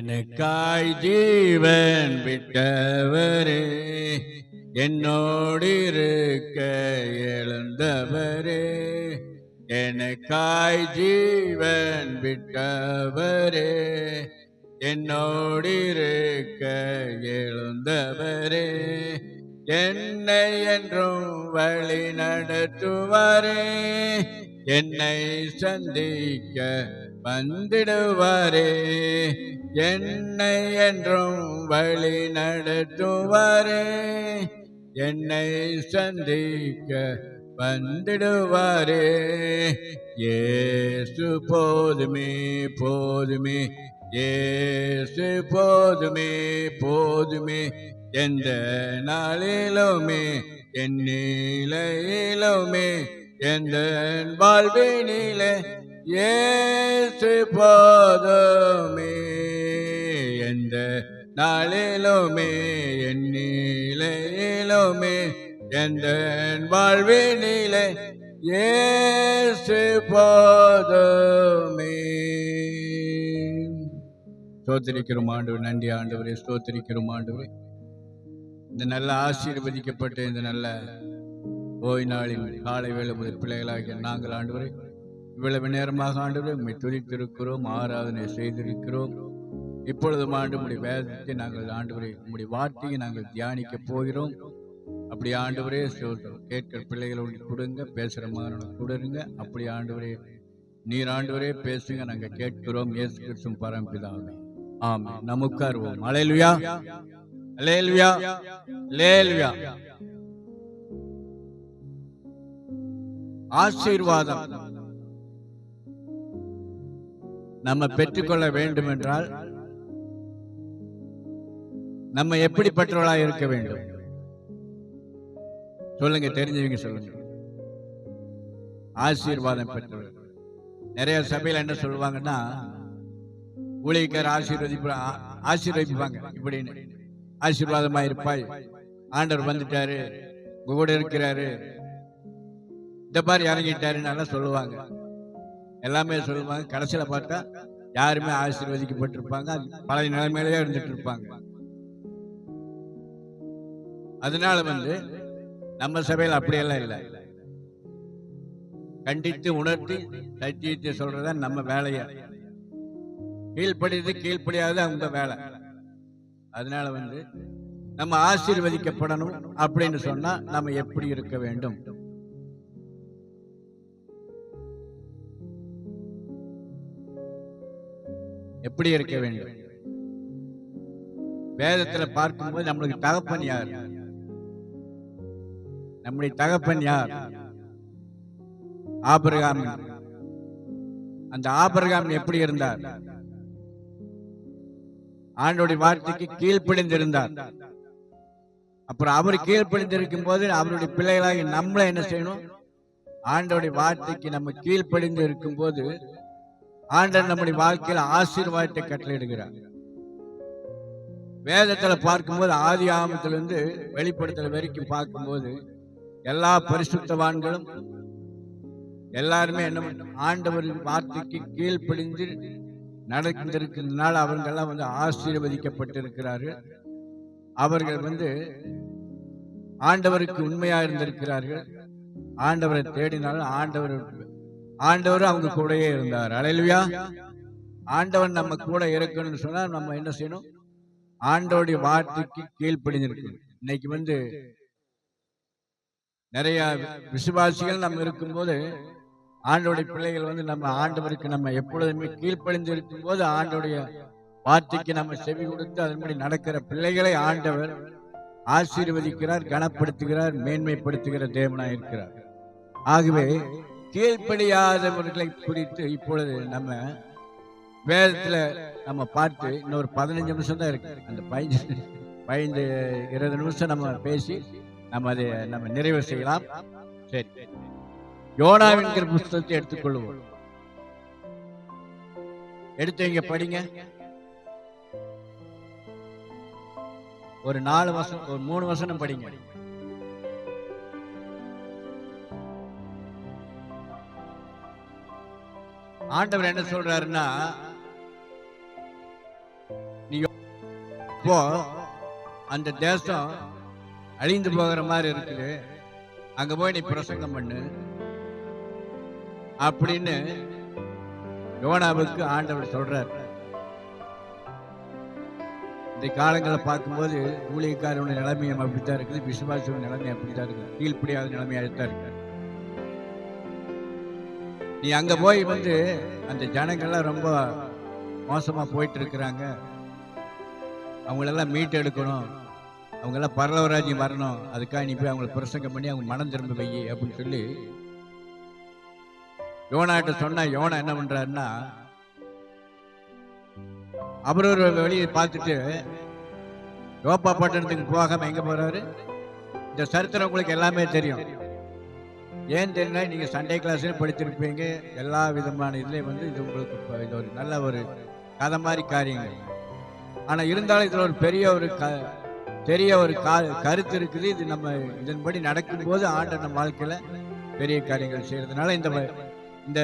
எனக்காய் ஜீவன் விட்டவரே, என்னோடு இருக்க எழுந்தவரே. எனக்காய் ஜீவன் விட்டவரே, என்னோடு இருக்க எழுந்தவரே. என்னை என்றும் வழி நடத்துவாரே, என்னை சந்திக்க வந்திடுவாரே. என்னை என்றும் வழி நடத்துவாரே, என்னை சந்திக்க வந்திடுவாரே. இயேசு போதுமே போதுமே, இயேசு போதுமே போதுமே. எந்த நாளிலுமே என் நிலையிலுமே எந்த வாழ்வினிலே இயேசு போதுமே. எந்த நாளிலுமே என் நிலையிலுமே எந்த வாழ்வினிலே இயேசு போதுமே. ஸ்தோத்திரிக்கிறோம் ஆண்டவரே, நன்றி ஆண்டவரே, ஸ்தோத்திரிக்கிறோம் ஆண்டவரே. இந்த நல்ல ஆசீர்வதிக்கப்பட்ட இந்த நல்ல ஓய் நாளில் காலை வேளை முதல் பிள்ளைகளாகிய நாங்கள் ஆண்டவரே இவ்வளவு நேரமாக ஆண்டவரே உம்மை துதித்திருக்கிறோம், ஆராதனை செய்திருக்கிறோம். இப்பொழுதும் ஆண்டு உம்முடைய வேதத்தை நாங்கள் ஆண்டவரே உம்முடைய வார்த்தையை நாங்கள் தியானிக்க போகிறோம். அப்படி ஆண்டவரே கேட்கிற பிள்ளைகளோடு கொடுங்க, பேசுகிற மாதிரி கொடுங்க. அப்படி ஆண்டவரே நீர் ஆண்டவரே பேசுங்க, நாங்கள் கேட்கிறோம். இயேசு கிறிஸ்து பரம்பிதாவே ஆமென். நமக்கு அருவோம். அல்லேலூயா அல்லேலூயா அல்லேலூயா. ஆசீர்வாதம் நம்ம பெற்றுக்கொள்ள வேண்டும் என்றால் நம்ம எப்படிப்பட்டவர்களாக இருக்க வேண்டும்? சொல்லுங்க, தெரிஞ்சவங்க சொல்லுங்க. ஆசீர்வாதம் பெற்றவர்கள். நிறைய சபையில் என்ன சொல்லுவாங்கன்னா, ஊழியக்காரர் ஆசீர்வதிப்பாங்க இப்படின்னு. ஆசீர்வாதமா இருப்பாய், ஆண்டவர் வந்துட்டாரு, கூட இருக்கிறாரு, இந்த மாதிரி இறங்கிட்டாருன்னு சொல்லுவாங்க. எல்லாமே சொல்லுவாங்க. கடைசியில பார்த்தா யாருமே ஆசீர்வதிக்கப்பட்டிருப்பாங்க, பழைய நிலைமையிலேயே இருந்துட்டு இருப்பாங்க. அதனால நம்ம சபையில் அப்படியெல்லாம் இல்லை. கண்டித்து உணர்த்தி சத்தியத்தை சொல்றதா நம்ம வேலையா. கீழ்ப்படிது கீழ்ப்படியாது அவங்க வேலை. அதனால நம்ம ஆசீர்வதிக்கப்படணும் அப்படின்னு சொன்னா நம்ம எப்படி இருக்க வேண்டும்? எப்படி இருக்க வேண்டும்? வேதத்துல பார்க்கும்போது நம்மளுக்கு தகப்பன் யார்? நம்முடைய தகப்பன் யார்? ஆபிரகாம். அந்த ஆபிரகாம் எப்படி இருந்தார்? ஆண்டவருடைய வார்த்தைக்கு கீழ்ப்படிந்திருந்தார். அப்புறம் அவர் கீழ்ப்படிந்திருக்கும் போது அவருடைய பிள்ளைகளாகி நம்மள என்ன செய்யணும்? ஆண்டவருடைய வார்த்தைக்கு நம்ம கீழ்ப்படிந்து இருக்கும் போது ஆண்டவர் நம்முடைய வாழ்க்கையில் ஆசீர்வாதத்தை கட்டளையிடுகிறார். வேதத்துல பார்க்கும்போது ஆதி ஆகமத்திலிருந்து வெளிப்படுத்தல் வரைக்கும் பார்க்கும்போது எல்லா பரிசுத்தவான்களும் எல்லாருமே என்ன ஆண்டவரின் வார்த்தைக்கு கீழ்ப்படிந்து நடந்திருக்கிறதுனால அவர்களெல்லாம் ஆசீர்வதிக்கப்பட்டிருக்கிறார்கள். அவர்கள் ஆண்டவருக்கு உண்மையா இருந்திருக்கிறார்கள். ஆண்டவரை தேடினாலும் ஆண்டவர் அவங்க கூடயே இருந்தார். அல்லேலூயா. ஆண்டவன் நம்ம கூட இருக்கணும்னு சொன்னா நம்ம என்ன செய்யணும்? ஆண்டவருடைய வார்த்தைக்கு கீழ்ப்படிஞ்சிருக்கணும். இன்னைக்கு நிறைய விசுவாசிகள் நம்ம இருக்கும்போது ஆண்டவருடைய பிள்ளைகள் நம்ம ஆண்டவருக்கு நம்ம எப்பொழுதுமே கீழ்ப்படிந்து இருக்கும் போது ஆண்டவருடைய வார்த்தைக்கு நம்ம செவி கொடுத்து அதன்படி நடக்கிற பிள்ளைகளை ஆண்டவர் ஆசீர்வதிக்கிறார், கனப்படுத்துகிறார், மேன்மைப்படுத்துகிற தேவனாய் இருக்கிறார். ஆகவே கீழ்ப்படியாதவர்களை குறித்து இப்பொழுது நம்ம வேதத்துல நம்ம பார்த்து இன்னொரு 15 நிமிஷம் தான் இருக்கு. அந்த 15-20 நிமிஷம் நம்ம பேசி அதை நம்ம நிறைவு செய்யலாம். சரி, யோனாவின்கிற புத்தகத்தை எடுத்துக்கொள்வோம். எடுத்து இங்க படிங்க. ஒரு 4 வசனம், ஒரு 3 வசனம் படிங்க. ஆண்டவர் என்ன சொல்றாருன்னா, இப்போ அந்த தேசம் அழிந்து போகிற மாதிரி இருக்குது, அங்க போய் நீ பிரசங்கம் பண்ணு அப்படின்னு யோனாவுக்கு ஆண்டவர் சொல்றார். இந்த காலங்களை பார்க்கும்போது ஊழியக்காரனுடைய நிலைமையும் அப்படித்தான் இருக்குது, விசுவாசியோட நிலைமை அப்படித்தான் இருக்குது, கீழ்ப்படியாத நிலைமையாகத்தான் இருக்கு. நீ அங்க போய் அந்த ஜனங்கள்லாம் ரொம்ப மோசமா போயிட்டு இருக்கிறாங்க, அவங்களெல்லாம் மீட்டு எடுக்கணும், அவங்கெல்லாம் பரலவராஜ்யம் வரணும், அதுக்காக நீ போய் அவங்களை பிரசங்கம் பண்ணி அவங்க மனம் திரும்ப வை அப்படின்னு சொல்லி யோனாட்ட சொன்னா, யோனா என்ன பண்றாருன்னா, அவர் ஒரு வெளியே பார்த்துட்டு யோப்பா பட்டணத்துக்கு போகாம எங்க போறாரு? இந்த சரித்திரம் உங்களுக்கு எல்லாமே தெரியும். ஏன் தெரியல, நீங்க சண்டே கிளாஸ்ல படித்திருப்பீங்க, எல்லா விதமான இதுல இது உங்களுக்கு இது ஒரு நல்ல ஒரு கதை மாதிரி காரியங்கள். ஆனா இருந்தாலும் இதுல ஒரு பெரிய ஒரு கருத்து இருக்குது. இது நம்ம இதன்படி நடக்கும்போது ஆண்டவர் நம்ம வாழ்க்கையில பெரிய காரியங்கள் செய்யறதுனால இந்த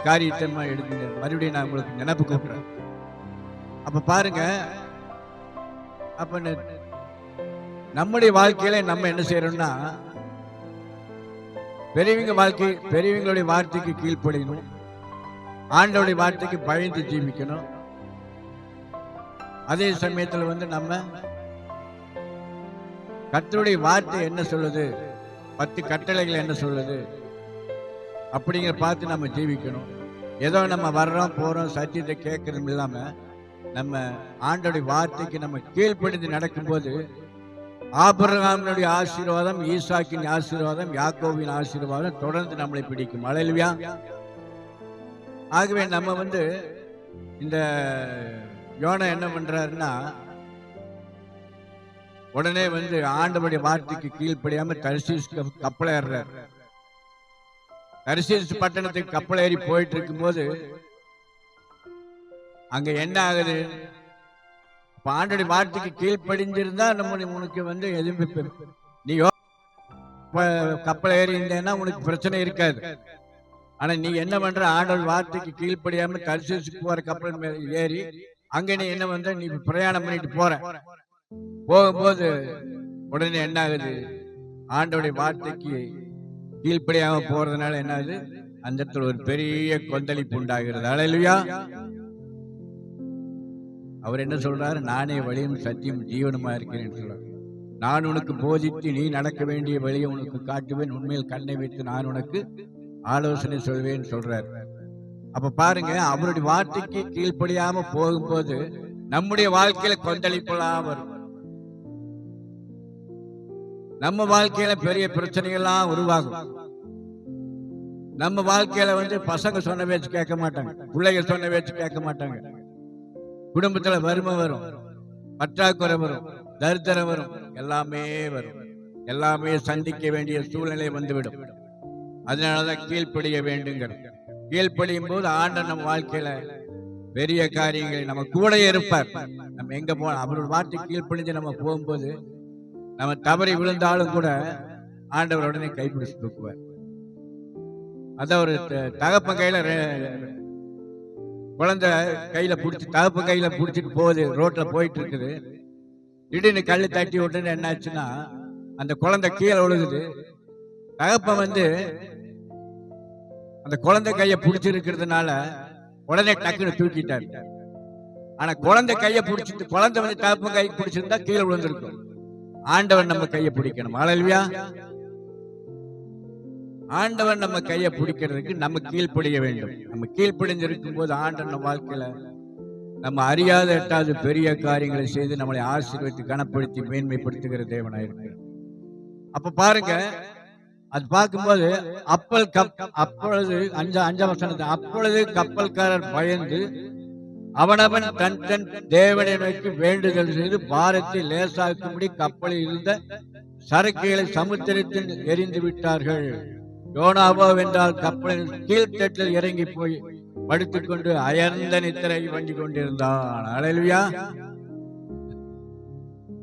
காரியத்தை மறுபடியும் நான் உங்களுக்கு நினைப்பு கூப்பிடுறேன். அப்ப பாருங்க, அப்ப நம்முடைய வாழ்க்கையில நம்ம என்ன செய்யறோம்னா, பெரியவங்களுடைய வார்த்தைக்கு கீழ்ப்படியணும், ஆண்டவருடைய வார்த்தைக்கு பயந்து ஜீவிக்கணும். அதே சமயத்துல நம்ம கர்த்தருடைய வார்த்தை என்ன சொல்லுது, 10 கட்டளைகள் என்ன சொல்லுது அப்படிங்கிற பார்த்து நம்ம ஜீவிக்கணும். ஏதோ நம்ம வர்றோம் போறோம் சத்தியத்தை கேட்கறது இல்லாம நம்ம ஆண்டவருடைய வார்த்தைக்கு நம்ம கீழ்ப்படிந்து நடக்கும்போது ஆபிரகாமினுடைய ஆசீர்வாதம், ஈசாக்கின் ஆசீர்வாதம், யாக்கோபின் ஆசீர்வாதம் தொடர்ந்து நம்மளை பிடிக்கும். அல்லேலூயா. ஆகவே நம்ம இந்த யோனா என்ன பண்றாருன்னா, உடனே ஆண்டவருடைய வார்த்தைக்கு கீழ்ப்படியாம தர்சீஸ் கப்பல் ஏறுறாரு. தர்சீஸ் பட்டணத்துக்கு கப்பல் ஏறி போயிட்டு இருக்கும்போது அங்க என்ன ஆகுது? ஆண்டவருடைய வார்த்தைக்கு கீழ்ப்படிஞ்சிருந்தா உனக்கு எதுவும் நீ கப்பல் ஏறி இருந்தேன்னா உனக்கு பிரச்சனை இருக்காது. ஆனா நீ என்ன பண்ற, ஆண்டவர் வார்த்தைக்கு கீழ்ப்படியாம தர்சீசுக்கு போற கப்பல் ஏறி அங்க நீ என்ன நீ பிரயாணம் பண்ணிட்டு போகும்போது உடனே என்ன ஆகுது? ஆண்டவருடைய வார்த்தைக்கு கீழ்ப்படியாம போறதுனால என்ன ஆகுது? அந்த இடத்துல ஒரு பெரிய கொந்தளிப்பு உண்டாகிறது. அல்லேலூயா. அவர் என்ன சொல்றாரு? நானே வழியும் சத்தியம் ஜீவனுமா இருக்கிறேன் சொல்றாரு. நான் உனக்கு போதித்து நீ நடக்க வேண்டிய வழியை உனக்கு காட்டுவேன், உண்மையில் கண்ணை வைத்து நான் உனக்கு ஆலோசனை சொல்வேன் சொல்றாரு. அப்ப பாருங்க, அவருடைய வார்த்தைக்கு கீழ்ப்படியாம போகும்போது நம்முடைய வாழ்க்கையில கொந்தளிப்பெல்லாம் வரும். நம்ம வாழ்க்கையில பெரிய பிரச்சனைகள்லாம் உருவாகும். நம்ம வாழ்க்கையில பசங்க சொன்ன பேச்சு கேட்க மாட்டாங்க, பிள்ளைகள் சொன்ன பேச்சு கேட்க மாட்டாங்க, குடும்பத்துல வறுமை வரும், பற்றாக்குறை வரும், தரித்திரம் வரும், எல்லாமே வரும். எல்லாமே சந்திக்க வேண்டிய சூழ்நிலை வந்துவிடும். அதனாலதான் கீழ்ப்படிய வேண்டுங்கிற. கீழ்ப்படியும் போது ஆண்டவர் நம்ம வாழ்க்கையில பெரிய காரியங்களை நம்ம கூட இருப்பார். நம்ம எங்க போனோம் அவரோட வார்த்தை கீழ்ப்படிஞ்சு நம்ம போகும்போது நம்ம தவறி விழுந்தாலும் கூட ஆண்டவர் உடனே கைப்பிடிச்சு தூக்குவார். அதான் ஒரு தகப்பன் கையில குழந்தை கையில பிடிச்சி, தகப்பன் கையில பிடிச்சிட்டு போகுது, ரோட்ல போயிட்டு இருக்குது. திடீர்னு கல்லு தட்டி உடனே என்னாச்சுன்னா அந்த குழந்தை கீழே விழுகுது. தகப்பன் அந்த குழந்தை கையை பிடிச்சிருக்கிறதுனால உடனே டக்குன்னு தூக்கிட்டாரு. ஆனா குழந்தை கையை பிடிச்சிட்டு குழந்தை தகப்பன் கையை பிடிச்சிருந்தா கீழே விழுந்திருக்கும். ஆண்டவன் நம்ம கையை பிடிக்கணும். அல்லேலூயா. ஆண்டவன் நம்ம கையை பிடிக்கிறதுக்கு நம்ம கீழ்ப்படிய வேண்டும். நம்ம கீழ்ப்படிஞ்சிருக்கும் போது ஆண்டவன் நம்ம வாழ்க்கையில நம்ம அறியாத எட்டாவது பெரிய காரியங்களை செய்து நம்மளை ஆசீர்வதித்து கனப்படுத்தி மேன்மைப்படுத்துகிற தேவனாயிருக்கு. அப்ப பாருங்க, அது பார்க்கும்போது அப்பொழுது அஞ்சாம் வசனத்தை, அப்பொழுது கப்பல்காரர் பயந்து அவனவன் தன் தன் தேவனை நோக்கி வேண்டுதல் செய்து பாரத்தை லேசாக்கும்படி கப்பலில் இருந்த சரக்குகளை சமுத்திரத்தில் எரிந்து விட்டார்கள். யோனாவோ வென்றால் கப்பலின் கீழ்த்தட்டில் இறங்கி போய் படுத்துக்கொண்டு அயர்ந்த நித்திரை பண்ணி கொண்டிருந்தான். அல்லேலூயா.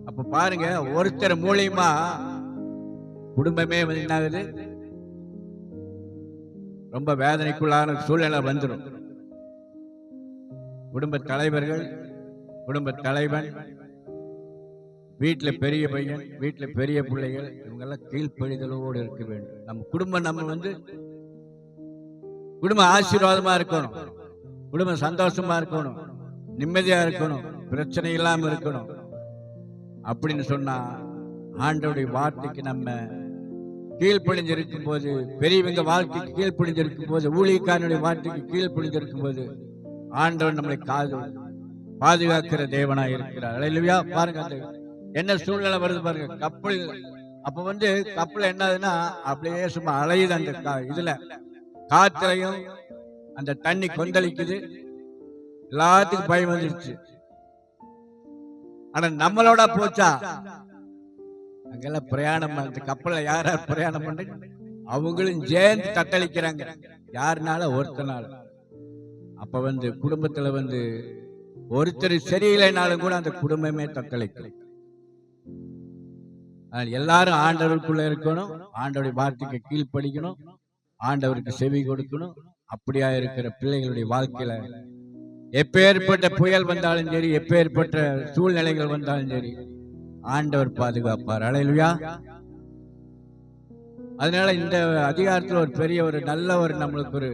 அப்ப பாருங்க, ஒருத்தர் மூலியமா குடும்பமே என்ன ஆகுது? ரொம்ப வேதனைக்குள்ளான சூழ்நிலை வந்துடும். குடும்ப தலைவர்கள், குடும்ப தலைவன், வீட்டில் பெரிய பையன், வீட்டில் பெரிய பிள்ளைகள், இவங்கெல்லாம் கீழ்ப்படிதலோடு இருக்க வேண்டும். நம்ம குடும்பம் குடும்பம் ஆசீர்வாதமா இருக்கணும், குடும்பம் சந்தோஷமா இருக்கணும், நிம்மதியா இருக்கணும், பிரச்சனை இல்லாம இருக்கணும் அப்படின்னு சொன்னா ஆண்டவருடைய வார்த்தைக்கு நம்ம கீழ்ப்படிஞ்சிருக்கும் போது, பெரியவங்க வாழ்க்கைக்கு கீழ்ப்படிஞ்சிருக்கும் போது, ஊழியக்காரனுடைய வார்த்தைக்கு கீழ்ப்படிஞ்சிருக்கும் போது ஆண்டவர் நம்மளை பாதுகாக்கிற தேவனா இருக்கிறார். அல்லேலூயா. பாருங்க, அந்த என்ன சூழ்நிலை வருது பாருங்க. கப்பல் அப்ப கப்பல் என்னதுன்னா அப்படியே சும்மா அலையுது. அந்த இதுல காத்திரையும் அந்த தண்ணி கொந்தளிக்குது, எல்லாத்துக்கும் பயம் வந்துருச்சு. ஆனா நம்மளோட போச்சா? அங்கெல்லாம் பிரயாணம், அந்த கப்பல்ல யார் யார் பிரயாணம் பண்ணி அவங்களும் சேர்ந்து தத்தளிக்கிறாங்க, யாருனால? ஒருத்தனால. அப்ப குடும்பத்துல ஒருத்தர் சரியில்லைனாலும் கூட அந்த குடும்பமே தத்தளிக்கும். எல்லாரும் ஆண்டவருக்குள்ள இருக்கணும், ஆண்டவருடைய வார்த்தைக்கு கீழ்ப்படிக்கணும், ஆண்டவருக்கு செவி கொடுக்கணும். அப்படியா இருக்கிற பிள்ளைகளுடைய வாழ்க்கையில எப்பேற்பட்ட புயல் வந்தாலும் சரி, எப்பேற்பட்ட சூழ்நிலைகள் வந்தாலும் சரி, ஆண்டவர் பாதுகாப்பார். அல்லேலூயா. அதனால இந்த அதிகாரத்தில் ஒரு பெரிய நம்மளுக்கு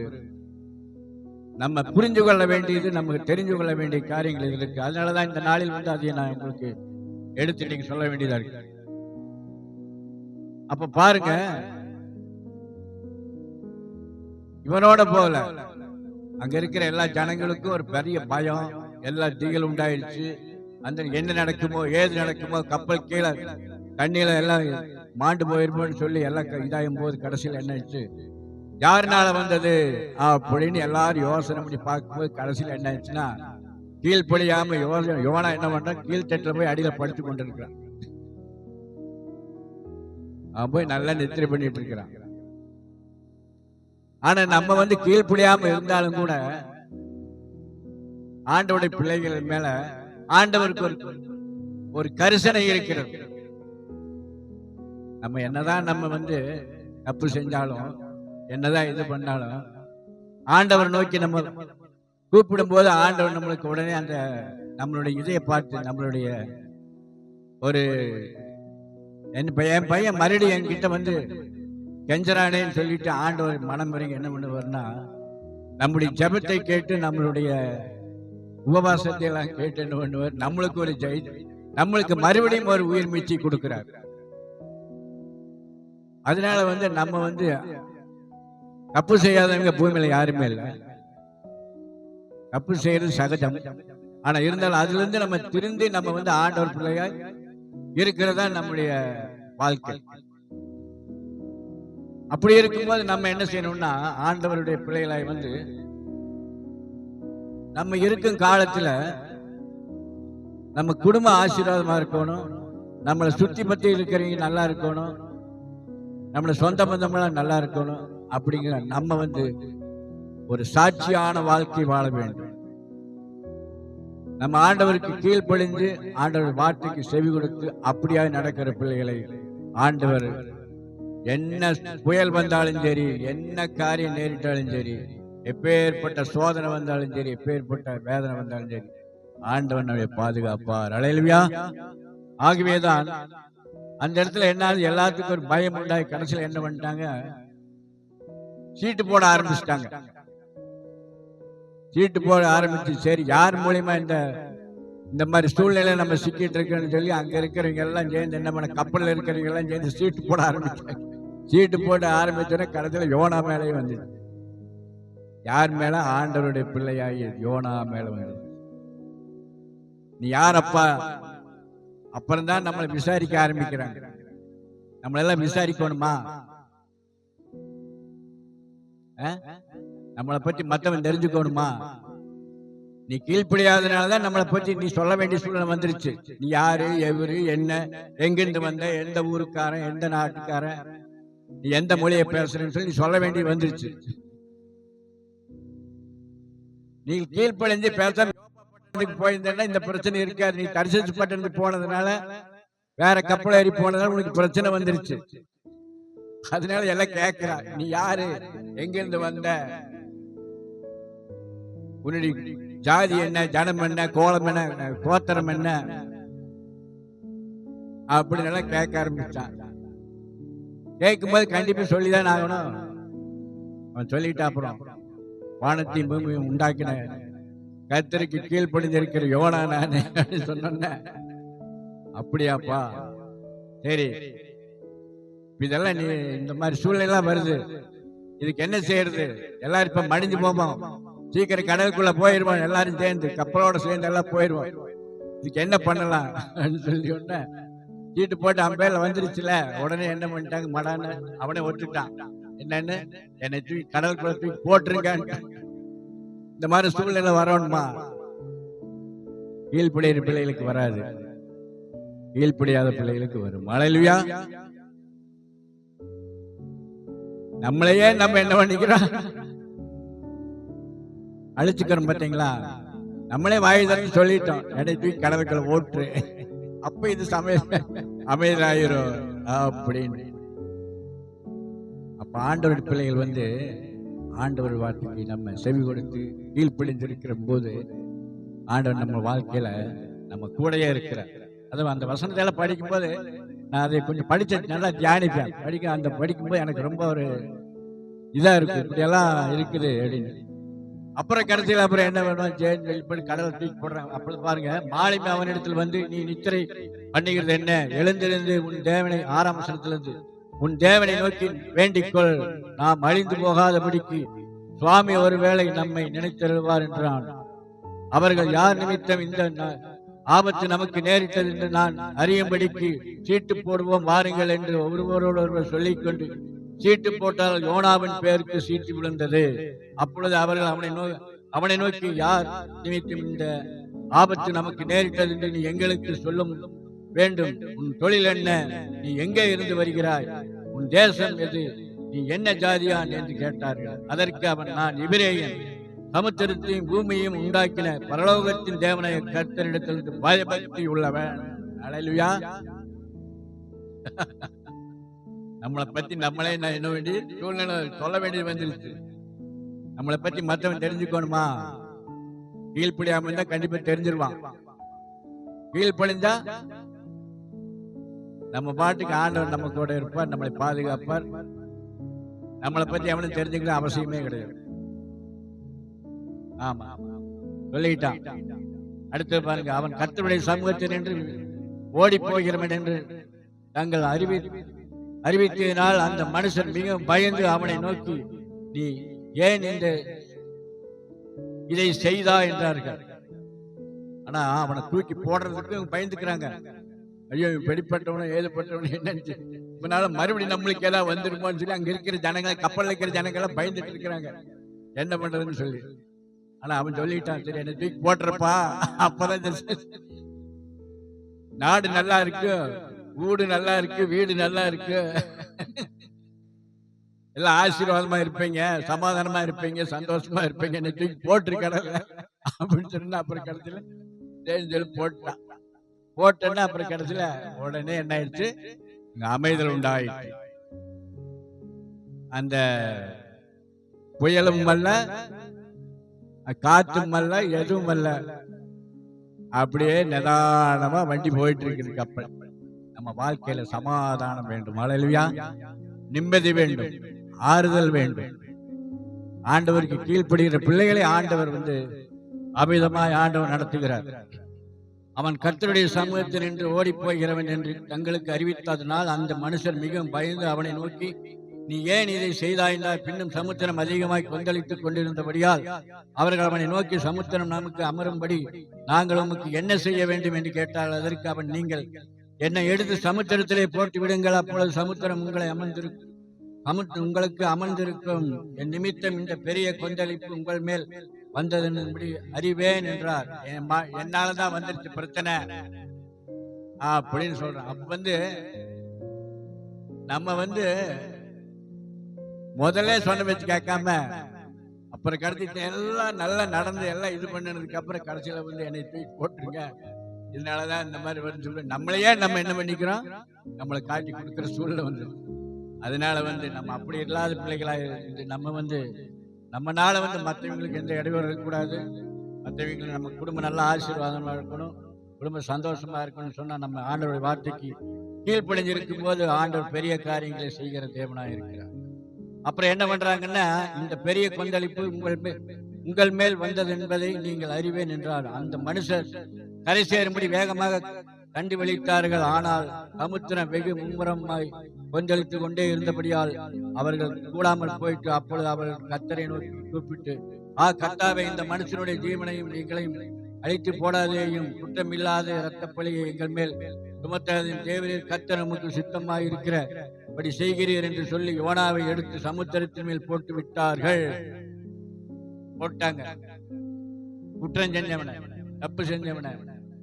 நம்ம புரிஞ்சு கொள்ள வேண்டியது, நமக்கு தெரிஞ்சு கொள்ள வேண்டிய காரியங்கள் இருக்கு. அதனாலதான் இந்த நாளில் அதை நான் உங்களுக்கு எடுத்து நீங்க சொல்ல வேண்டியதா இருக்கு. அப்ப பாருங்க, இவனோட போல அங்க இருக்கிற எல்லா ஜனங்களுக்கும் ஒரு பெரிய பயம், எல்லா திகில் உண்டாயிடுச்சு. அந்த என்ன நடக்குமோ ஏது நடக்குமோ, கப்பல் கீழே தண்ணியில எல்லாம் மாண்டு போயிருப்போம்னு சொல்லி எல்லாம் இதாகும் போது கடைசியில் என்ன ஆயிடுச்சு? யாருனால வந்தது அப்படின்னு எல்லாரும் யோசனை பண்ணி பார்க்கும்போது கடைசியில் என்ன ஆயிடுச்சுன்னா, கீழ்ப்படியாம யோனா என்ன பண்றான்? கீழ்த்தட்டுல போய் அடியில படுத்து கொண்டு இருக்கிறான். அவன் போய் நல்லா நித்திரை பண்ணிட்டு இருக்கிறான். ஆனா நம்ம கீழ்ப்படியாம இருந்தாலும் கூட ஆண்டவருடைய பிள்ளைகள் மேல ஆண்டவருக்கு ஒரு கரிசனை இருக்கிறது. நம்ம என்னதான் நம்ம தப்பு செஞ்சாலும், என்னதான் இது பண்ணாலும், ஆண்டவர் நோக்கி நம்ம கூப்பிடும் போது ஆண்டவர் நம்மளுக்கு உடனே அந்த நம்மளுடைய இதையை பார்த்து நம்மளுடைய என் பையன் மறுபடியும் என்கிட்ட கெஞ்சரானேன்னு சொல்லிட்டு ஆண்டவர் மனம் வரைங்க என்ன பண்ணுவார்னா, நம்முடைய ஜெபத்தை கேட்டு நம்மளுடைய உபவாசத்தை எல்லாம் கேட்டு என்ன பண்ணுவார்? நம்மளுக்கு மறுபடியும் ஒரு உயிர் மீட்சி கொடுக்கிறார். அதனால நம்ம தப்பு செய்யாதவங்க பூமியில யாருமே இல்லை. தப்பு செய்யறது சகஜம். ஆனா இருந்தாலும் அதுல இருந்து நம்ம திருந்தி நம்ம ஆண்டவர் பிள்ளையா இருக்கிறதா நம்முடைய வாழ்க்கை. அப்படி இருக்கும்போது நம்ம என்ன செய்யணும்னா, ஆண்டவருடைய பிள்ளைகளாய் நம்ம இருக்கும் காலத்துல நம்ம குடும்ப ஆசீர்வாதமா இருக்கணும், நம்மளை சுத்தி பத்தி இருக்கிறவங்க நல்லா இருக்கணும், நம்மள சொந்த பந்தமெல்லாம் நல்லா இருக்கணும். அப்படிங்கிற நம்ம ஒரு சாட்சியான வாழ்க்கை வாழ வேண்டும். நம்ம ஆண்டவருக்கு கீழ்ப்படிஞ்சு ஆண்டவர் வார்த்தைக்கு செவி கொடுத்து அப்படியாக நடக்கிற பிள்ளைகளை ஆண்டவர் என்ன புயல் வந்தாலும் சரி, என்ன காரியம் நேரிட்டாலும் சரி, எப்பேற்பட்ட சோதனை வந்தாலும் சரி, எப்பேற்பட்ட வேதனை வந்தாலும் சரி, ஆண்டவன் நம்மை பாதுகாப்பார். அல்லேலூயா. ஆகவேதான் அந்த இடத்துல என்ன, எல்லாத்துக்கும் ஒரு பயம் உண்டாகி கடைசியில் என்ன பண்ணிட்டாங்க? சீட்டு போட ஆரம்பிச்சிட்டாங்க. சீட்டு போட ஆரம்பிச்சு, சரி யார் மூலியமா இந்த மாதிரி சூழ்நிலை நம்ம சிக்கிட்டு இருக்கோம்னு சொல்லி அங்க இருக்கிறவங்க எல்லாம் சேர்ந்து என்ன பண்ண, கப்பலில் இருக்கிறவங்க எல்லாம் சேர்ந்து சீட்டு போட ஆரம்பிச்சாங்க. சீட்டு போட்டு ஆரம்பிச்சோன்னா கடைசியில் யோனா மேலே வந்துச்சு. யார் மேல? ஆண்டவருடைய பிள்ளையாகி யோனா மேல வந்து, நீ யார் அப்பா? அப்புறம்தான் நம்மளை விசாரிக்க ஆரம்பிக்கிறாங்க. நம்மளெல்லாம் விசாரிக்கணுமா? நம்மளை பற்றி மற்றவன் தெரிஞ்சுக்கணுமா? நீ கீழ்ப்படியாதனாலதான் நம்மளை பற்றி நீ சொல்ல வேண்டிய சூழ்நிலை வந்துருச்சு. நீ யாரு, எவரு, என்ன, எங்கிருந்து வந்த, எந்த ஊருக்காரன், எந்த நாட்டுக்காரன், நீ எந்த மொழியை பேசுறேன்னு சொல்லி சொல்ல வேண்டி வந்துருச்சு. நீ கீழ்ப்படிஞ்சு பேச போயிருந்தா இந்த பிரச்சனை இருக்காது. நீ தரிசிச்சு பட்டு போனதுனால, வேற கப்பல் ஏறி போனதுனால உனக்கு பிரச்சனை வந்துருச்சு. அதனால எல்லாம் கேட்கிறா, நீ யாரு, எங்கிருந்து வந்த, உன்னுடைய ஜாதி என்ன, ஜனம் என்ன, கோலம் என்ன, கோத்திரம் என்ன, அப்படின்னு எல்லாம் கேட்க ஆரம்பிச்சான். கேட்கும்போது கண்டிப்பா சொல்லிதான் ஆகணும். அவன் சொல்லிட்டா, அப்புறம் வானத்தையும் பூமியும் உண்டாக்கின கர்த்தருக்கு கீழ்ப்படிஞ்சிருக்கிற யோனா நானே சொன்ன. அப்படியாப்பா, சரி, இதெல்லாம் நீ இந்த மாதிரி சூழ்நிலை வருது, இதுக்கு என்ன செய்யறது? எல்லாரும் இப்ப மடிஞ்சு போவோம், சீக்கிரம் கடலுக்குள்ள போயிருவோம், எல்லாரும் சேர்ந்து கப்பலோட சேர்ந்து எல்லாம் போயிருவோம், இதுக்கு என்ன பண்ணலாம் சொல்லி உடனே சீட்டு போட்டு அம்பேல வந்துருச்சுல. உடனே என்ன பண்ணிட்டாங்க, மடான்னு அவனே ஒத்துட்டான். என்னன்னு, என்னை தூக்கி கடலுக்குள்ள தூக்கி போட்டுருங்க. இந்த மாதிரி சூழ்நிலை வரணுமா? கீழ்ப்படிகிற பிள்ளைகளுக்கு வராது, கீழ்ப்படியாத பிள்ளைகளுக்கு வரும். ஹல்லேலூயா. நம்மளையே நம்ம என்ன பண்ணிக்கிறோம், அழிச்சுக்கிறோம். பார்த்தீங்களா? நம்மளே வாய் தரத்து சொல்லிட்டோம், என்னை தூக்கி கடலுக்குள்ள ஓட்டு, அப்ப இது அமைதியாயிரும் அப்படின்னு. அப்ப ஆண்டவர் பிள்ளைகள் வந்து ஆண்டவர் வார்த்தைக்கு நம்ம செவி கொடுத்து கீழ்ப்படிந்திருக்கிற போது ஆண்டவர் நம்ம வாழ்க்கையில நம்ம கூடயே இருக்கிறார். அதுவும் அந்த வசனத்தால படிக்கும் போது நான் அதை கொஞ்சம் படிச்ச நல்லா தியானிப்பேன். அந்த படிக்கும்போது எனக்கு ரொம்ப ஒரு இதா இருக்கு, இப்படி எல்லாம் இருக்குது அப்படின்னு. அப்புறம் கடைசியில் அப்புறம் என்ன வேணும், கடலை தூக்கி போடுறாங்க. அப்படி பாருங்க, மாலிமே அவனிடத்தில் வந்து, நீ நித்திரை பண்ணுகிறது என்ன? எழுந்திருந்து உன் தேவனை, 6ஆம் வசனத்திலிருந்து, உன் தேவனை நோக்கி வேண்டிக்கொள், நாம் அழிந்து போகாதபடிக்கு சுவாமி ஒருவேளை நம்மை நினைத்தருவார் என்றான். அவர்கள் யார் நிமித்தம் இந்த ஆபத்து நமக்கு நேரிட்டது என்று நான் அறியும்படிக்கு சீட்டு போடுவோம் வாருங்கள் என்று ஒருவரோடு ஒருவர் சொல்லிக்கொண்டு சீட்டு போட்டால் யோனாவின் பெயருக்கு சீட்டு விழுந்தது. அப்பொழுது அவர்கள் அவனை நோக்கி, யார் நிமித்தம் இந்த ஆபத்து நமக்கு நேரிட்டது என்று நீ எங்களுக்கு சொல்லும் வேண்டும். உன் தொழில் என்ன? நீ எங்கே இருந்து வருகிறாய்? உன் தேசம் எது? நீ என்ன ஜாதியான் என்று கேட்டார்கள். அதற்கு அவன், நான் எபிரேயன், சமுத்திரத்தையும் பூமியையும் உண்டாக்கின பரலோகத்தின் தேவனை கர்த்தரிடத்திலிருந்து பயபக்தி உள்ளவன். ஹல்லேலூயா. நம்மளை பத்தி நம்மளே என்ன வேண்டிய சூழ்நிலை சொல்ல வேண்டியது வந்துருச்சு. நம்மளை பத்தி மற்றவன் தெரிஞ்சுக்கணுமா? கீழ்ப்படியாம இருந்தா கண்டிப்பா தெரிஞ்சிருவான். கீழ்ப்படிஞ்சா நம்ம பாட்டுக்கு ஆண்டவர் நம்ம கூட இருப்பார், நம்மளை பாதுகாப்பார். நம்மளை பத்தி அவனும் தெரிஞ்சுக்கிற அவசியமே கிடையாது. ஆமா, சொல்லிட்டான். அடுத்து பாருங்க, அவன் கர்த்தருடைய சமூகத்தில் என்று ஓடி போகிறவன் என்று தங்கள் அறிவித்ததினால் அந்த மனுஷன் மிகவும் பயந்து அவனை நோக்கி, நீ ஏன் இதை செய்தா என்றார்கள். ஆனா அவனை தூக்கி போடுறதுக்கு பயந்துக்கிறாங்க. ஐயோ, வெளிப்பட்டவனும் ஏதுப்பட்டவனும் என்னன்னு இதனால மறுபடியும் நம்மளுக்கு ஏதாவது வந்துருமோன்னு சொல்லி அங்க இருக்கிற ஜனங்களை, கப்பல் இருக்கிற ஜனங்கள்லாம் பயந்துட்டு இருக்கிறாங்க, என்ன பண்றதுன்னு சொல்லி. ஆனா அவன் சொல்லிட்டான், சரி என்ன தூக்கி போட்டுறப்பா, அப்பதான் நாடு நல்லா இருக்கு, வீடு நல்லா இருக்கு, வீடு நல்லா இருக்கு, எல்லாம் ஆசீர்வாதமா இருப்பீங்க, சமாதானமா இருப்பீங்க, சந்தோஷமா இருப்பீங்க, என்ன தூக்கி போட்டிருக்கடல அப்படின்னு சொன்னா. அப்புறம் கடைசியில சொல்லி போட்டான். போட்டேன்னா அப்புறம் கடைசியில உடனே என்ன ஆயிடுச்சு, அமைதல் உண்டாயிடுச்சு. அந்த புயலும் அல்ல, காற்றும் அல்ல, எதுவும் அல்ல, அப்படியே நிதானமா வண்டி போயிட்டு இருக்குது கப்பல். நம்ம வாழ்க்கையில சமாதானம் வேண்டும், ஹல்லேலூயா, நிம்மதி வேண்டும், ஆறுதல் வேண்டும். ஆண்டவருக்கு கீழ்ப்படுகிற பிள்ளைகளை ஆண்டவர் வந்து அமிதமாய் ஆண்டவர் நடத்துகிறார். அவன் கர்த்தருடைய சமூகத்தில் நின்று ஓடி போகிறவன் என்று தங்களுக்கு அறிவித்ததனால் அந்த மனுஷர் மிகவும் பயந்து அவனை நோக்கி, நீ ஏன் இதை செய்தாய்ந்தாய்? பின்னும் சமுத்திரம் அதிகமாய் கொந்தளித்துக் கொண்டிருந்தபடியால் அவர்கள் அவனை நோக்கி, சமுத்திரம் நமக்கு அமரும்படி நாங்கள் உமக்கு என்ன செய்ய வேண்டும் என்று கேட்டால், அதற்கு அவன், நீங்கள் என்னை எடுத்து சமுத்திரத்திலே போட்டு விடுங்கள், அப்பொழுது சமுத்திரம் உங்களுக்கு அமர்ந்திருக்கும். என் நிமித்தம் இந்த பெரிய கொந்தளிப்பு உங்கள் மேல் வந்தது அறிவேன் என்றார். என்னாலதான் வந்துருச்சு பிரச்சனை அப்படின்னு சொல்றான். அப்ப வந்து நம்ம வந்து முதல்ல சொன்ன வச்சு கேட்காம அப்புறம் கடைசி எல்லாம் நல்லா நடந்து எல்லாம் இது பண்ணதுக்கு அப்புறம் கடைசியில வந்து என்னை தூக்கி போட்டுருங்க, இதனாலதான் இந்த மாதிரி வரும்னு சொல்லி நம்மளையே நம்ம என்ன பண்ணிக்கிறோம், நம்மளை காட்டி கொடுக்குற சூழ்நிலை வந்து. அதனால வந்து நம்ம அப்படி இல்லாத பிள்ளைகளா இருந்து நம்ம வந்து நம்மனால வந்து மற்றவங்களுக்கு எந்த இடையூறு இருக்கக்கூடாது, மற்றவங்களுக்கு நம்ம குடும்பம் நல்லா ஆசீர்வாதமா இருக்கணும், குடும்பம் சந்தோஷமா இருக்கணும்னு சொன்னா நம்ம ஆண்டவருடைய வார்த்தைக்கு கீழ்ப்படிஞ்சு இருக்கும் போது ஆண்டவர் பெரிய காரியங்களை செய்கிற தேவனாய் இருக்கிறார். அப்புறம் என்ன பண்றாங்கன்னா, இந்த பெரிய கொந்தளிப்பு உங்கள் மேல் வந்தது என்பதை நீங்கள் அறிவேன் என்றார். அந்த மனுஷர் கரை சேரும்படி வேகமாக கண்டு வெளியிட்டார்கள். ஆனால் சமுத்திரம் வெகு மும்முரமாய் கொந்தளித்துக் கொண்டே இருந்தபடியால் அவர்கள் கூடாமல் போயிட்டு, அப்பொழுது அவர்கள் கர்த்தரை நோக்கி கூப்பிட்டு, கர்த்தாவே, இந்த மனுஷனுடைய ஜீவனையும் எங்களையும் அழித்து போடாதேயும், குற்றமில்லாத இரத்தப்பழியை எங்கள் மேல் சுமத்தாதையும், தேவரீர் கர்த்தர் நமக்கு சித்தமாய் இருக்கிறபடி செய்கிறீர் என்று சொல்லி யோனாவை எடுத்து சமுத்திரத்தின் மேல் போட்டு விட்டார்கள். போட்டாங்க. குற்றம் செஞ்சவன, தப்பு செஞ்சவன,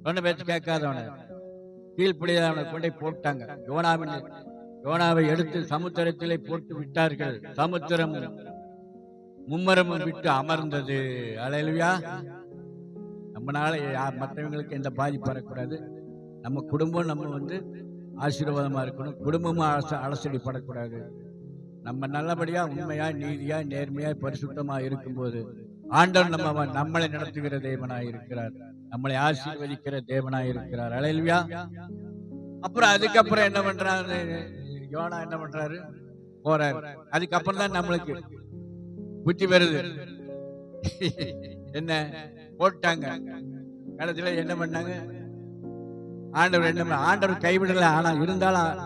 சொன்ன பேச்சு கேட்காதவன, கீழ்ப்படியாதவனை கொண்டே போட்டாங்க. யோனாவை எடுத்து சமுத்திரத்திலே போட்டு விட்டார்கள். சமுத்திரம் மும்மரமும் விட்டு அமர்ந்தது. அல்லேலூயா. நம்மளால மற்றவங்களுக்கு எந்த பாதிப்பு வரக்கூடாது. நம்ம குடும்பம் நம்ம ஆசீர்வாதமா இருக்கணும். குடும்பமும் அலசடிப்படக்கூடாது. நம்ம நல்லபடியா உண்மையா நீதியா நேர்மையா பரிசுத்தமா இருக்கும்போது ஆண்டவர் நம்மளை நடத்துகிற தேவனாய் இருக்கிறார். நம்மளை ஆசீர்வதிக்கிற தேவனாய் இருக்கிறார். அல்லேலூயா. அப்புறம் அதுக்கப்புறம் என்ன பண்றாரு யோனா? என்ன பண்றாரு? போறாரு. அதுக்கப்புறம் தான் நம்மளுக்கு புத்தி வருது. என்ன போட்டாங்க. கடைசியில என்ன பண்ணாங்க? ஆண்டவர் கைவிடல. ஆனா இருந்தாலும்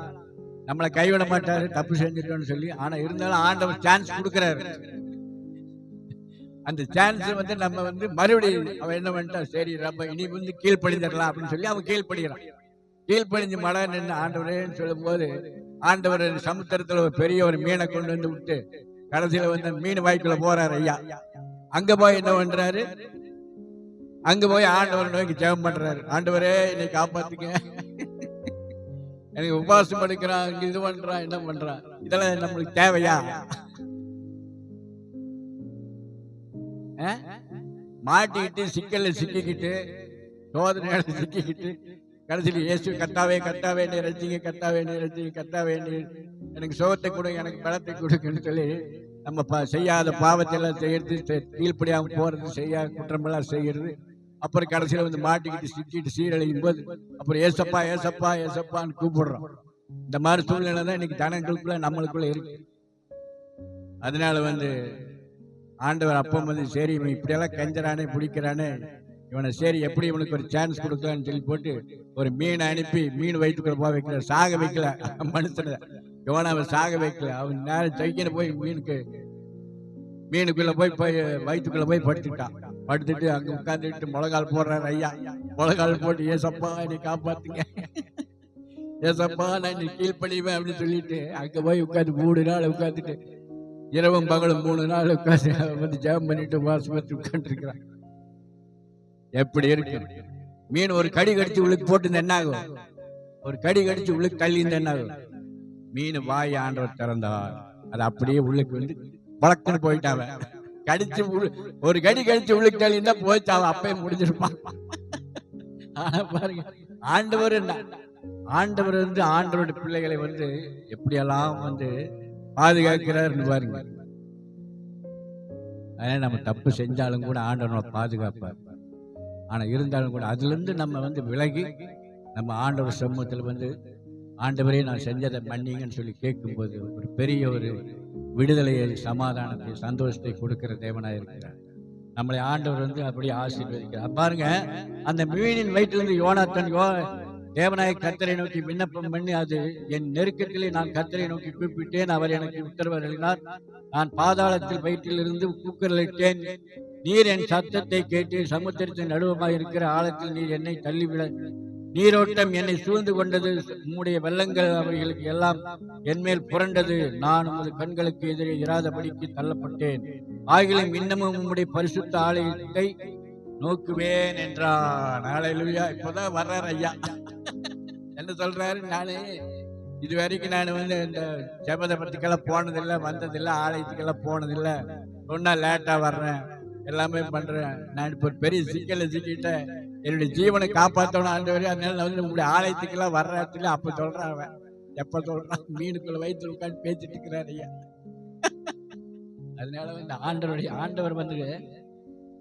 நம்மளை கைவிட மாட்டாரு, தப்பு செஞ்சுட்டோம்னு சொல்லி. ஆனா இருந்தாலும் ஆண்டவர் சான்ஸ் கொடுக்கிறாரு. அந்த சான்ஸ் நம்ம மறுபடியும் அவன் என்ன பண்ணிட்டா, சரி ரொம்ப இனி கீழ்ப்படிஞ்சிடலாம் அப்படின்னு சொல்லி அவன் கீழ்ப்படுகிறான். கீழ்ப்படிஞ்சு மழை நின்று ஆண்டவரேன்னு சொல்லும் போது ஆண்டவர் சமுத்திரத்துல ஒரு பெரிய ஒரு மீனை கொண்டு வந்து விட்டு கடைசியில மீன் வாய்க்குள்ள போறாரு ஐயா. அங்க போய் என்ன பண்றாரு? அங்க போய் ஆண்டவர் நோக்கி ஜெபம் பண்றாரு. ஆண்டவரே, என்னை காப்பாத்துங்க, எனக்கு உபவாசம் எடுக்கிறான், இது பண்றான், என்ன பண்றான், இதெல்லாம் நம்மளுக்கு தேவையா? மாட்டிக்கிட்டு சிக்கல்ல சிக்கிக்கிட்டு சோதனையால சிக்கிக்கிட்டு கடைசியில் இயேசு கர்த்தாவே கர்த்தாவே என்னை ரட்சிங்க, கர்த்தாவே என்னை ரட்சிங்க, கர்த்தாவே எனக்கு சுகத்தை கொடுங்க, எனக்கு பலத்தை கொடுக்குன்னு சொல்லி நம்ம செய்யாத பாவத்தை எல்லாம் செய்யறது, கீழ்ப்படியாம போறது, செய்யாத குற்றமெல்லாம் செய்யறது. அப்புறம் கடைசியில் மாட்டிக்கிட்டு சிக்கிட்டு சீரழியும் போது அப்புறம் ஏசப்பா ஏசப்பா ஏசப்பான்னு கூப்பிடுறோம். இந்த மாதிரி சூழ்நிலை தான் இன்னைக்கு ஜனங்களுக்குள்ள நம்மளுக்குள்ள இருக்கு. அதனால ஆண்டவர் அப்போ சரி இவன் இப்படியெல்லாம் கஞ்சறானே பிடிக்கிறானே, இவனை சரி எப்படி இவனுக்கு ஒரு சான்ஸ் கொடுக்கலான்னு சொல்லி போட்டு ஒரு மீனை அனுப்பி மீன் வயிற்றுக்குள்ள போக வைக்கல, சாக வைக்கல. மனுஷனை யோனாவை சாக வைக்கல. அவன் நேரம் தைக்கின போய் மீனுக்குள்ள போய் வயிற்றுக்குள்ள போய் படுத்துட்டான். படுத்துட்டு அங்க உட்காந்துட்டு முழங்கால் போடுறாரு ஐயா. முழங்கால் போட்டு ஏசப்பா என்னை காப்பாத்துங்க, ஏசப்பா நான் இன்னைக்கு கீழ்ப்படிவேன் அப்படின்னு சொல்லிட்டு அங்க போய் உட்காந்து 3 நாள் உட்காந்துட்டு இரவும் பகலும் 3 நாள் உட்காந்து ஜெபம் பண்ணிட்டு வாசப்பட்டு உட்காந்து இருக்கிறான். எப்படி இருக்கு? மீன் ஒரு கடி கடிச்சு உள்ளுக்கு போட்டு என்ன ஆகும்? ஒரு கடி கடிச்சு உள்ளுக்கு தள்ளி என்ன ஆகும்? மீன் வாய் ஆண்டவர் திறந்தார். அது அப்படியே உள்ளுக்கு வழக்குன்னு போயிட்டாவ. கடிச்சு ஒரு கடி கடிச்சு உள்ளுக்கு தள்ளினா போயிட்டு அவன் அப்பயே முடிஞ்சிருப்பான். ஆனா பாருங்க, ஆண்டவர் ஆண்டவருடைய பிள்ளைகளை எப்படியெல்லாம் பாதுகாக்கிறார் பாருங்க. அதனால நம்ம தப்பு செஞ்சாலும் கூட ஆண்டவர் பாதுகாப்பார். ஆனா இருந்தாலும் கூட அதுல இருந்து நம்ம விலகி நம்ம ஆண்டவர் சமூகத்தில் ஆண்டவரே நான் செஞ்சதை மன்னிங்கன்னு சொல்லி கேட்கும்போது ஒரு பெரிய ஒரு விடுதலையை, சமாதானத்தை, சந்தோஷத்தை கொடுக்கிற தேவனாக இருக்கிறார். நம்மளை ஆண்டவர் அப்படியே ஆசீர்வதிக்கிறார். பாருங்க, அந்த மீனின் வயிற்றிலிருந்து யோனாத்தான் தேவனாய கர்த்தரை நோக்கி விண்ணப்பம் பண்ணி, அது என் நெருக்கத்திலே நான் கர்த்தரை நோக்கி கூப்பிட்டேன், அவர் எனக்கு உத்தரவு அருளினார். நான் பாதாளத்தில் வயிற்றிலிருந்து கூக்குரலிட்டேன், நீர் என் சத்தத்தை கேட்டு சமுத்திரத்தின் நடுவமாக இருக்கிற ஆழத்தில் நீர் என்னை தள்ளிவிட, நீரோட்டம் என்னை சூழ்ந்து கொண்டது, உம்முடைய வெள்ளங்கள் அவைகளுக்கு எல்லாம் என்மேல் புரண்டது, நான் உமது கண்களுக்கு எதிரே இராதபடிக்கு தள்ளப்பட்டேன், ஆகிலும் இன்னமும் உம்முடைய பரிசுத்த ஆலயத்தை நோக்குவேன் என்றான். ஹல்லேலூயா. இப்பதான் வர்றாரு ஐயா. என்ன சொல்றாரு? நானே இது வரைக்கும் நான் இந்த ஜெபத்தை பத்திக்கெல்லாம் போனதில்லை, வந்ததில்லை, ஆலயத்துக்கெல்லாம் போனதில்லை, சொன்னா லேட்டா வர்றேன், எல்லாமே பண்றேன், நான் இப்ப ஒரு பெரிய சிக்கலை சிக்கிட்டேன், என்னுடைய ஜீவனை காப்பாற்றணும் ஆண்டவரே, அதனால உங்களுடைய ஆலயத்துக்கெல்லாம் வர்ற இடத்துல அப்ப சொல்றான். அவன் எப்ப சொல்றான்? மீனுக்குள்ள வயிற்று உட்காந்து பேசிட்டு இருக்கிறார் ஐயா. அதனால ஆண்டவர்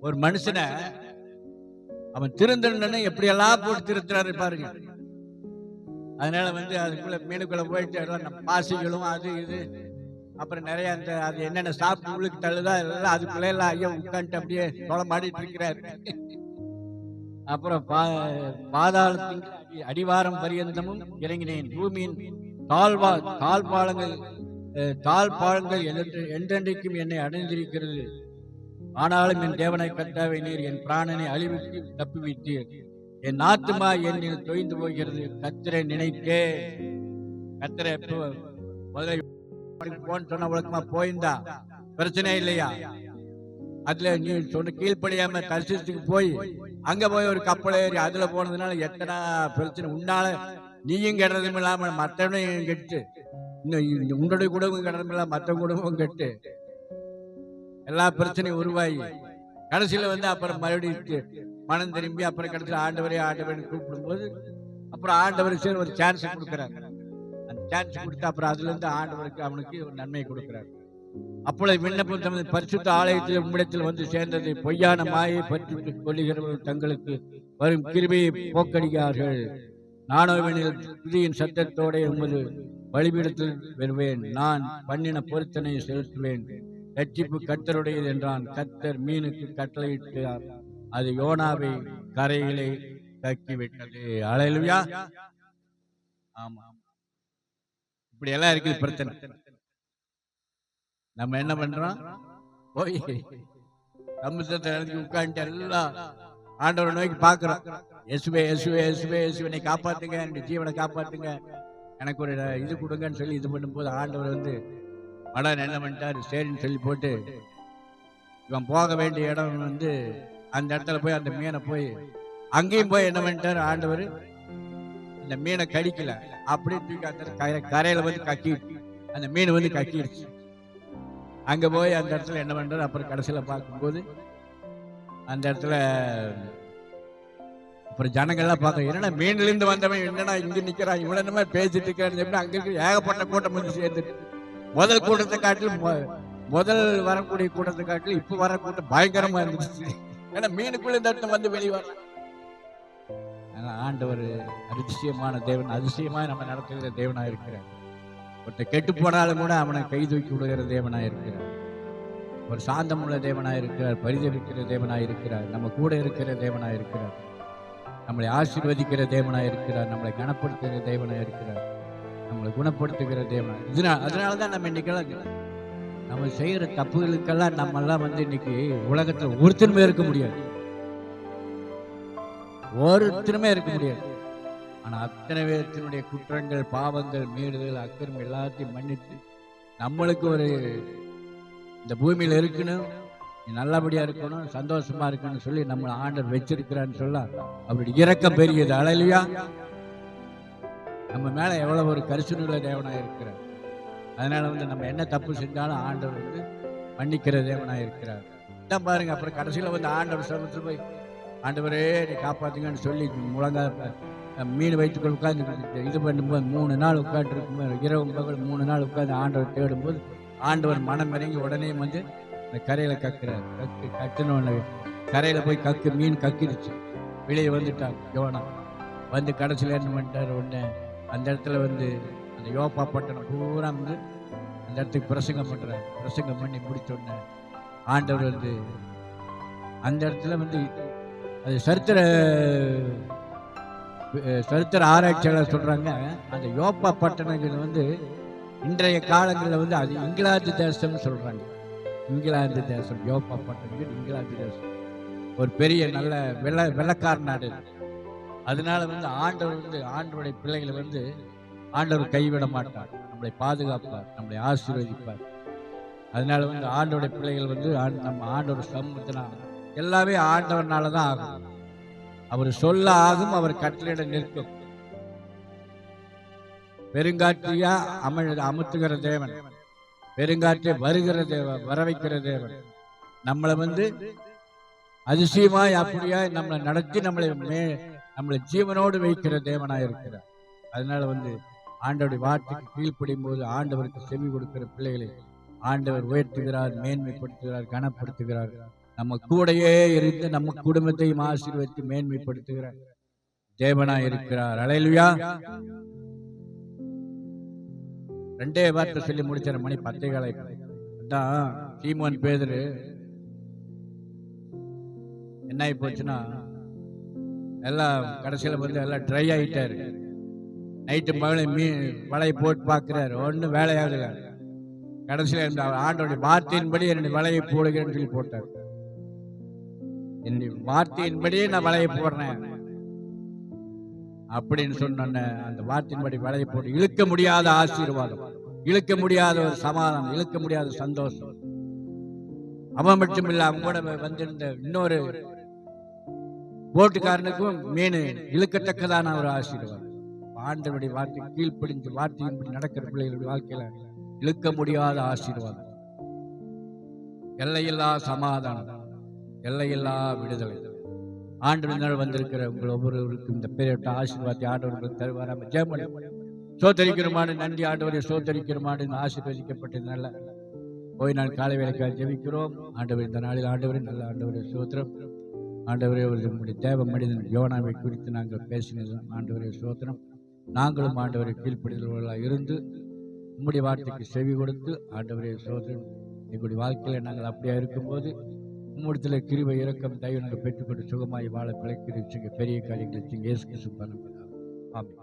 ஒரு மனுஷனை அவன் திருந்தன்னு எப்படியெல்லாம் போட்டு திருத்துறாரு பாருங்க. அதனால அதுக்குள்ள மீனுக்குள்ள போயிட்டு எல்லாம் பாசிகளும் அது இது அப்புறம் நிறைய அந்த அது என்னென்ன சாப்பிட்டு உள்ளுக்கு தள்ளுதா எல்லாம் அதுக்குள்ள எல்லாம் ஐயா உட்காந்துட்டு அப்படியே தொலைமாடிட்டு இருக்கிறாரு. அப்புறம் பாதாளத்தின் அடிவாரம் பரியந்தமும் இறங்கினேன். பூமியின் தாழ்பாளங்கள் என்றென்றைக்கும் என்னை அடைந்திருக்கிறது. ஆனாலும் என் தேவனை கர்த்தாவே, நீர் என் பிராணனை அழிவுக்கு தப்புவித்தீர். என் ஆத்துமா என்னில் தொய்ந்து போகிறது. கர்த்தரை நினைத்தே. கர்த்தரை முதல்ல போன்னு சொன்ன உலகமா போயிருந்தா பிரச்சனை இல்லையா? அதுல நீ சொன்ன கீழ்ப்படியாம தரிசனத்துக்கு போய் அங்க போய் ஒரு கப்பல் ஏறி அதுல போனதுனால எத்தனை பிரச்சனை. உன்னால நீயும் கெடுறதும் இல்லாம மற்றவனையும் கெட்டு, இன்னும் உன்னுடைய குடும்பம் கெடுறதும் இல்லாம மற்ற குடும்பம் கெட்டு எல்லா பிரச்சனையும் உருவாகி கடைசியில அப்புறம் மறுபடியும் மனம் திரும்பி அப்புறம் கடைசியில் ஆண்டவரை கூப்பிடும் போது அப்புறம் ஆண்டவர் சரி ஒரு சான்ஸ் கொடுக்குறாரு. அந்த சான்ஸ் கொடுத்து அப்புறம் அதுல இருந்து ஆண்டவருக்கு அவனுக்கு ஒரு நன்மை கொடுக்கிறார். அப்பொழுது விண்ணப்பம் தமது பரிசுத்த ஆலயத்தில் உம்மிடத்தில் சேர்ந்தது. பொய்யான மாயை பற்றி கொள்ளுகிறவர்கள் தங்களுக்கு வரும் கிருபையை போக்கடிக்கிறார்கள். நானோவெனில் துதியின் சத்தத்தோட உமது பலிபீடத்தில் வருவேன். நான் பண்ணின பொருத்தனை செலுத்துவேன். ரட்சிப்பு கர்த்தருடையது என்றான். கர்த்தர் மீனுக்கு கட்டளையிட்டார். அது யோனாவை கரையிலே கக்கிவிட்டது. அல்லேலூயா. ஆமா, இப்படி எல்லாம் இருக்குது பிரச்சனை. நம்ம என்ன பண்றோம்? போய் சமுத்திரத்தை உட்காந்துட்டு எல்லாம் ஆண்டவரை நோக்கி பாக்குறோம். இயேசுவே இயேசுவே இயேசுவே இயேசுவை காப்பாத்துங்க, என்னுடைய ஜீவனை காப்பாத்துங்க, எனக்கு ஒரு இது கொடுங்கன்னு சொல்லி இது பண்ணும்போது ஆண்டவர் மடன் என்ன பண்ணிட்டாரு? சரின்னு சொல்லி போட்டு இவன் போக வேண்டிய இடம் அந்த இடத்துல போய் அந்த மீனை போய் அங்கேயும் போய் என்ன பண்ணிட்டாரு? ஆண்டவர் அந்த மீனை கடிக்கல, அப்படியே தூக்கி அந்த கரையில கக்கி அந்த மீன் கக்கிடுச்சு. அங்க போய் அந்த இடத்துல என்ன பண்றாரு? அப்புறம் கடைசியில பார்க்கும்போது அந்த இடத்துல அப்புறம் ஜனங்கள்லாம் பார்க்க, என்னடா மீன்ல இருந்து வந்தவன் என்னடா இங்க நிக்கிறான், இவ்வளவு என்ன பேசிட்டு இருக்கான்னு அங்க இருக்க ஏகப்பட்ட கூட்டம் சேர்ந்துட்டு முதல் கூட்டத்தை காட்டிலும் முதல் வரக்கூடிய கூட்டத்தை காட்டிலும் இப்ப வர கூட்டம் பயங்கரமா இருந்துச்சு. ஏன்னா மீனுக்குள்ள இந்த இடத்துல வெளிவர ஆண்டவர் அதிசயமான தேவன், அதிசயமா நம்ம நடத்துகிற தேவனா இருக்கிறார். ஒருத்த கெட்டு போனாலும் கூட அவனை கை தூக்கி விடுகிற தேவனா இருக்கிறார். ஒரு சாந்தம் உள்ள தேவனா இருக்கிறார். பரிதவிக்கிற தேவனா இருக்கிறார். நம்ம கூட இருக்கிற தேவனா இருக்கிறார். நம்மளை ஆசீர்வதிக்கிற தேவனா இருக்கிறார். நம்மளை கனப்படுத்துகிற தேவனா இருக்கிறார். நம்மளை குணப்படுத்துகிற தேவனா. அதனாலதான் நம்ம இன்னைக்கெல்லாம் நம்ம செய்யற தப்புகளுக்கெல்லாம் நம்ம எல்லாம் இன்னைக்கு உலகத்துல ஒருத்தருமே இருக்க முடியாது. ஒருத்தருமே இருக்க முடியாது. ஆனா அத்தனை பேர்த்தினுடைய குற்றங்கள், பாவங்கள், மீறுதல், அக்கிரமம் எல்லாத்தையும் மன்னித்து நம்மளுக்கு ஒரு இந்த பூமியில இருக்கணும், நல்லபடியா இருக்கணும், சந்தோஷமா இருக்கணும்னு சொல்லி நம்ம ஆண்டவர் வச்சிருக்கிறான்னு சொல்ல அப்படி இரக்கம் பெரியது. அல்லேலூயா. நம்ம மேல எவ்வளவு ஒரு கரிசனையுள்ள தேவனா இருக்கிறார். அதனால நம்ம என்ன தப்பு செஞ்சாலும் ஆண்டவர் மன்னிக்கிற தேவனா இருக்கிறார். இதான் பாருங்க. அப்புறம் கடைசியில ஆண்டவர் சமூகத்தில் போய் ஆண்டவரே நீ காப்பாத்துங்கன்னு சொல்லி முழங்கால மீன் வைத்துக்கொள் உட்கார்ந்து இது பண்ணும்போது 3 நாள் உட்காந்து இருக்கும்போது, இரவு பகல் 3 நாள் உட்காந்து ஆண்டவர் தேடும்போது ஆண்டவர் மனம் இறங்கி உடனே இந்த கரையில கக்குறாரு. கட்டுன கரையில போய் மீன் கக்கிடுச்சு. வெளியே வந்துட்டார் யோனா. கடைசியில் என்ன பண்ணிட்டார்? உடனே அந்த இடத்துல அந்த யோப்பா பட்டணம் பூரா அந்த இடத்துக்கு பிரசங்கம் பண்றாரு. பிரசங்கம் பண்ணி முடிச்ச உடனே ஆண்டவர் அந்த இடத்துல அது சரித்திர ஆராய்ச்சியாளர் சொல்றாங்க, அந்த யோப்பா பட்டணங்கள் இன்றைய காலங்களில் அது இங்கிலாந்து தேசம்னு சொல்றாங்க. இங்கிலாந்து தேசம், யோப்பா பட்டணங்கள் இங்கிலாந்து தேசம் ஒரு பெரிய நல்ல வெள்ளக்கார நாடு. அதனால ஆண்டவர் ஆண்டவருடைய பிள்ளைகளை ஆண்டவர் கைவிட மாட்டார். நம்மளை பாதுகாப்பார், நம்மளை ஆசீர்வதிப்பார். அதனால ஆண்டவருடைய பிள்ளைகள் நம்ம ஆண்டவர் சமூகத்தினால எல்லாமே ஆண்டவர்னாலதான் ஆகும். அவர் சொல்ல ஆகும், அவர் கட்டளையிட நிற்கும். பெருங்காற்றியா அமுத்துகிற தேவன், பெருங்காற்றை வருகிற தேவன், வர வைக்கிற தேவன். நம்மளை அதிசயமாய் அப்படியா நம்மளை நடத்தி நம்மளை ஜீவனோடு வைக்கிற தேவனாய் இருக்கிறார். அதனால ஆண்டவருடைய வார்த்தைக்கு கீழ்ப்படியும் போது ஆண்டவருக்கு செவி கொடுக்கிற பிள்ளைகளை ஆண்டவர் உயர்த்துகிறார், மேன்மைப்படுத்துகிறார், கனப்படுத்துகிறார். நம்ம கூடையே இருந்து நம்ம குடும்பத்தையும் ஆசீர்வதித்து மேன்மைப்படுத்துகிற தேவனா இருக்கிறார். அல்லேலூயா. 2 வார்த்தை சொல்லி முடிச்ச மணி 10 அதான் சீமோன் பேதுரு என்ன ஆகி போச்சுன்னா, எல்லாம் கடைசியில் வந்து எல்லாம் ட்ரை ஆகிட்டாரு. நைட்டு மகளை வலையை போட்டு பார்க்குறாரு, ஒன்றும் வேலையாகல. கடைசியில் இருந்த ஆண்டோடைய வார்த்தையின்படி என்னுடைய வலையை போடுகிறேன்னு சொல்லி போட்டார். என்னுடைய வார்த்தையின்படியே நான் வலையை போடுறேன் அப்படின்னு சொன்ன அந்த வார்த்தையின்படி வலையை போட்டு இழுக்க முடியாத ஆசீர்வாதம், இழுக்க முடியாத ஒரு சமாதானம், இழுக்க முடியாத சந்தோஷம். அவன் மட்டும் இல்ல, அவங்க கூட வந்திருந்த இன்னொரு போட்டுக்காரனுக்கும் மீன் இழுக்கத்தக்கதான ஒரு ஆசீர்வாதம். ஆண்டவருடைய வார்த்தை கீழ்ப்படிஞ்சு வார்த்தையின்படி நடக்கிற பிள்ளைகளுடைய வாழ்க்கையில இழுக்க முடியாத ஆசீர்வாதம், எல்லையில்லா சமாதானம், எல்லையில்லா விடுதலை. ஆண்டவர் வந்திருக்கிற உங்கள் ஒவ்வொருவருக்கும் இந்த பெரிய ஆசீர்வாதத்தை ஆண்டவர்கள் தருவாராம். ஜெபம் சோத்தரிக்கிறமாடு நன்றி ஆண்டவரை சோத்தரிக்கிறமாடு ஆசீர்வதிக்கப்பட்டது. நல்ல போய் நாள் காலை வேலைக்காக ஜெபிக்கிறோம். ஆண்டவர் இந்த நாளில் ஆண்டவரை நல்ல ஆண்டவரை சோத்திரம். ஆண்டவரே நம்முடைய தேவ மனிதன் யோனாவை குறித்து நாங்கள் பேசினது ஆண்டவரை சோத்திரம். நாங்களும் ஆண்டவரை கீழ்ப்படுதல்களாக இருந்து உம்முடைய வார்த்தைக்கு செவி கொடுத்து ஆண்டவரே சோத்திரம். எங்களுடைய வாழ்க்கையில் நாங்கள் அப்படியா இருக்கும்போது உம்முடத்தில் கிருபை இரக்கம் தயவு நாங்கள் பெற்றுக்கொண்டு சுகமாய் வாழ பிழைக்கிற பெரிய காரியங்களை இயேசு கிறிஸ்து பண்ணுகிறார். ஆமென்.